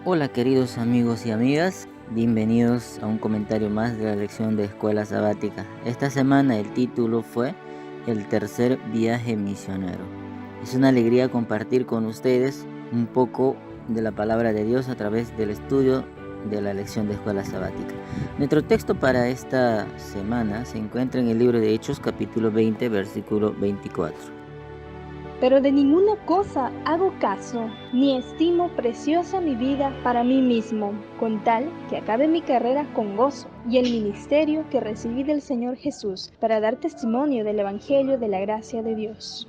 Hola queridos amigos y amigas, bienvenidos a un comentario más de la lección de Escuela Sabática. Esta semana el título fue El tercer viaje misionero. Es una alegría compartir con ustedes un poco de la palabra de Dios a través del estudio de la lección de Escuela Sabática. Nuestro texto para esta semana se encuentra en el libro de Hechos capítulo 20 versículo 24. Pero de ninguna cosa hago caso, ni estimo preciosa mi vida para mí mismo, con tal que acabe mi carrera con gozo y el ministerio que recibí del Señor Jesús para dar testimonio del Evangelio de la gracia de Dios.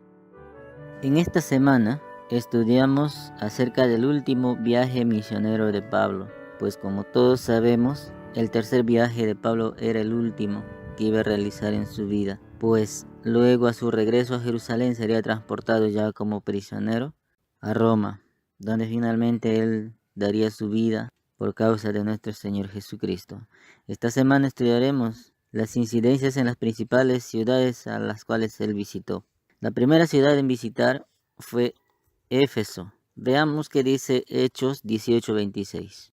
En esta semana estudiamos acerca del último viaje misionero de Pablo, pues como todos sabemos, el tercer viaje de Pablo era el último que iba a realizar en su vida, pues luego a su regreso a Jerusalén sería transportado ya como prisionero a Roma, donde finalmente él daría su vida por causa de nuestro Señor Jesucristo. Esta semana estudiaremos las incidencias en las principales ciudades a las cuales él visitó. La primera ciudad en visitar fue Éfeso. Veamos qué dice Hechos 18:26.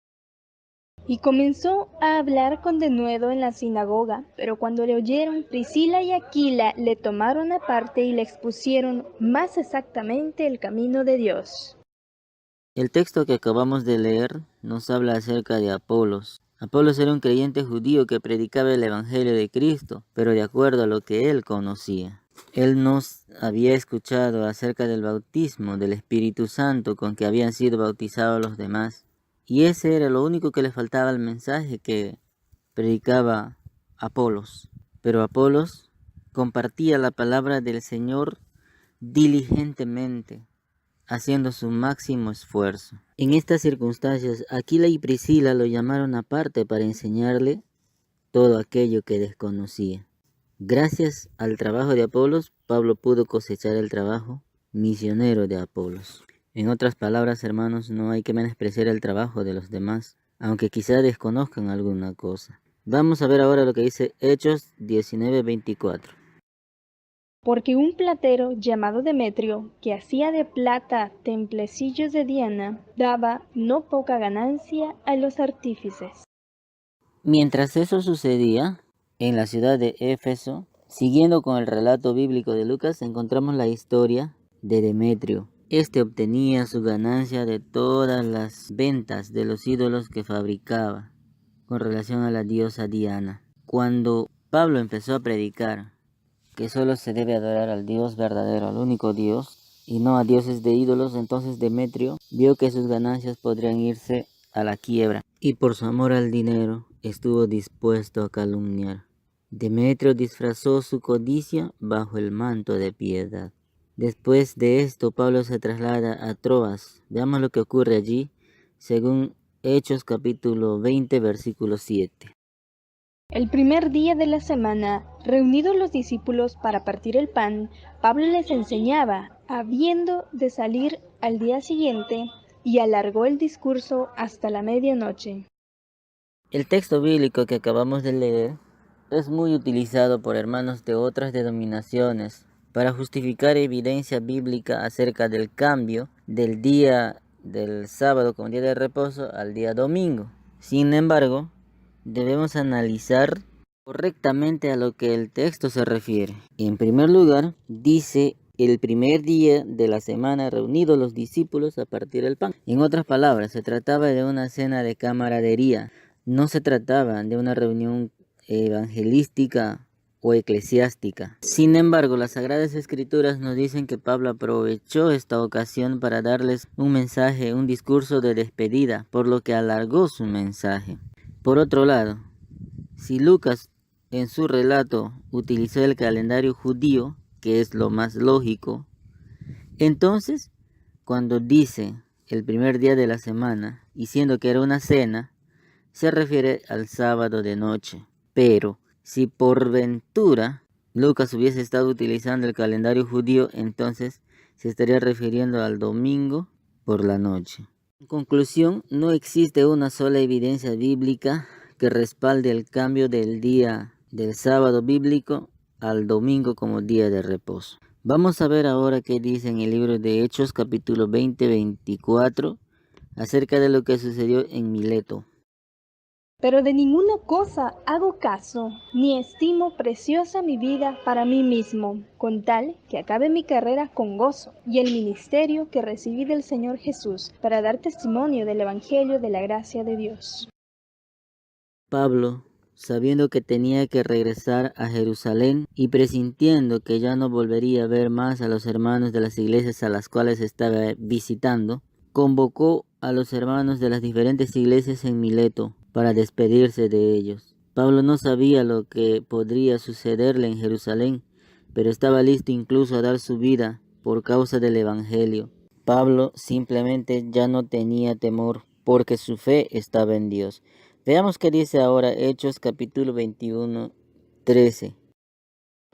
Y comenzó a hablar con denuedo en la sinagoga, pero cuando le oyeron, Priscila y Aquila le tomaron aparte y le expusieron más exactamente el camino de Dios. El texto que acabamos de leer nos habla acerca de Apolos. Apolos era un creyente judío que predicaba el Evangelio de Cristo, pero de acuerdo a lo que él conocía. Él nos había escuchado acerca del bautismo del Espíritu Santo con que habían sido bautizados los demás. Y ese era lo único que le faltaba al mensaje que predicaba Apolos. Pero Apolos compartía la palabra del Señor diligentemente, haciendo su máximo esfuerzo. En estas circunstancias, Aquila y Priscila lo llamaron aparte para enseñarle todo aquello que desconocía. Gracias al trabajo de Apolos, Pablo pudo cosechar el trabajo misionero de Apolos. En otras palabras, hermanos, no hay que menospreciar el trabajo de los demás, aunque quizá desconozcan alguna cosa. Vamos a ver ahora lo que dice Hechos 19:24. Porque un platero llamado Demetrio, que hacía de plata templecillos de Diana, daba no poca ganancia a los artífices. Mientras eso sucedía, en la ciudad de Éfeso, siguiendo con el relato bíblico de Lucas, encontramos la historia de Demetrio. Este obtenía su ganancia de todas las ventas de los ídolos que fabricaba con relación a la diosa Diana. Cuando Pablo empezó a predicar que solo se debe adorar al Dios verdadero, al único Dios, y no a dioses de ídolos, entonces Demetrio vio que sus ganancias podrían irse a la quiebra, y por su amor al dinero estuvo dispuesto a calumniar. Demetrio disfrazó su codicia bajo el manto de piedad. Después de esto, Pablo se traslada a Troas. Veamos lo que ocurre allí, según Hechos capítulo 20, versículo 7. El primer día de la semana, reunidos los discípulos para partir el pan, Pablo les enseñaba, habiendo de salir al día siguiente, y alargó el discurso hasta la medianoche. El texto bíblico que acabamos de leer es muy utilizado por hermanos de otras denominaciones para justificar evidencia bíblica acerca del cambio del día del sábado como día de reposo al día domingo. Sin embargo, debemos analizar correctamente a lo que el texto se refiere. En primer lugar, dice el primer día de la semana reunidos los discípulos a partir del pan. En otras palabras, se trataba de una cena de camaradería. No se trataba de una reunión evangelística o eclesiástica. Sin embargo, las Sagradas Escrituras nos dicen que Pablo aprovechó esta ocasión para darles un mensaje, un discurso de despedida, por lo que alargó su mensaje. Por otro lado, si Lucas en su relato utilizó el calendario judío, que es lo más lógico, entonces cuando dice el primer día de la semana, y siendo que era una cena, se refiere al sábado de noche. Pero si por ventura Lucas hubiese estado utilizando el calendario judío, entonces se estaría refiriendo al domingo por la noche. En conclusión, no existe una sola evidencia bíblica que respalde el cambio del día del sábado bíblico al domingo como día de reposo. Vamos a ver ahora qué dice en el libro de Hechos capítulo 20, 24 acerca de lo que sucedió en Mileto. Pero de ninguna cosa hago caso, ni estimo preciosa mi vida para mí mismo, con tal que acabe mi carrera con gozo y el ministerio que recibí del Señor Jesús para dar testimonio del Evangelio de la gracia de Dios. Pablo, sabiendo que tenía que regresar a Jerusalén y presintiendo que ya no volvería a ver más a los hermanos de las iglesias a las cuales estaba visitando, convocó a los hermanos de las diferentes iglesias en Mileto para despedirse de ellos. Pablo no sabía lo que podría sucederle en Jerusalén, pero estaba listo incluso a dar su vida por causa del Evangelio. Pablo simplemente ya no tenía temor porque su fe estaba en Dios. Veamos qué dice ahora Hechos capítulo 21, 13.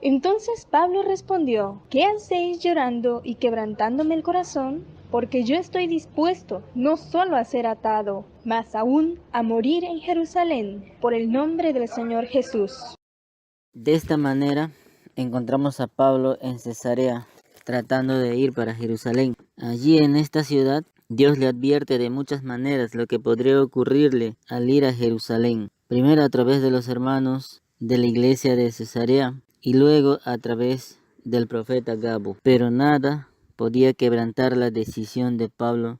Entonces Pablo respondió: ¿Qué hacéis llorando y quebrantándome el corazón? Porque yo estoy dispuesto no solo a ser atado, mas aún a morir en Jerusalén por el nombre del Señor Jesús. De esta manera encontramos a Pablo en Cesarea, tratando de ir para Jerusalén. Allí en esta ciudad, Dios le advierte de muchas maneras lo que podría ocurrirle al ir a Jerusalén. Primero a través de los hermanos de la iglesia de Cesarea y luego a través del profeta Gabo. Pero nada podía quebrantar la decisión de Pablo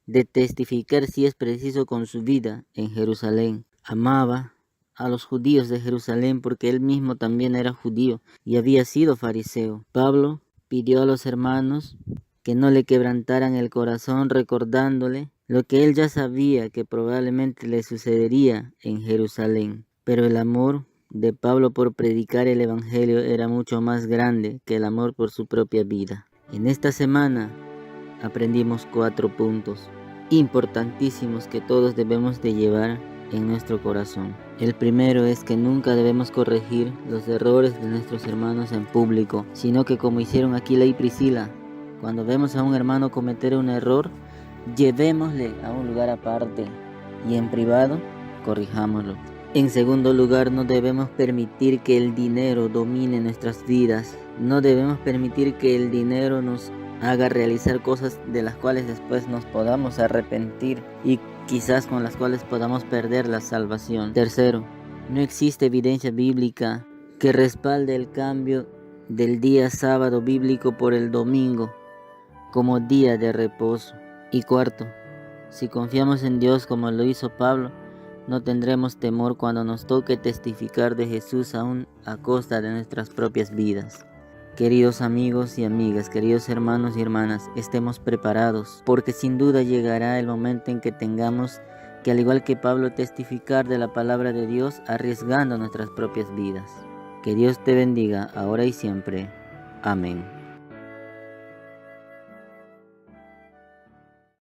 de testificar si es preciso con su vida en Jerusalén. Amaba a los judíos de Jerusalén porque él mismo también era judío y había sido fariseo. Pablo pidió a los hermanos que no le quebrantaran el corazón recordándole lo que él ya sabía que probablemente le sucedería en Jerusalén. Pero el amor de Pablo por predicar el Evangelio era mucho más grande que el amor por su propia vida. En esta semana aprendimos 4 puntos importantísimos que todos debemos de llevar en nuestro corazón. El primero es que nunca debemos corregir los errores de nuestros hermanos en público, sino que como hicieron Aquila y Priscila, cuando vemos a un hermano cometer un error, llevémosle a un lugar aparte y en privado corrijámoslo. En segundo lugar, no debemos permitir que el dinero domine nuestras vidas. No debemos permitir que el dinero nos haga realizar cosas de las cuales después nos podamos arrepentir y quizás con las cuales podamos perder la salvación. Tercero, no existe evidencia bíblica que respalde el cambio del día sábado bíblico por el domingo como día de reposo. Y cuarto, si confiamos en Dios como lo hizo Pablo, no tendremos temor cuando nos toque testificar de Jesús aún a costa de nuestras propias vidas. Queridos amigos y amigas, queridos hermanos y hermanas, estemos preparados, porque sin duda llegará el momento en que tengamos que, al igual que Pablo, testificar de la palabra de Dios arriesgando nuestras propias vidas. Que Dios te bendiga ahora y siempre. Amén.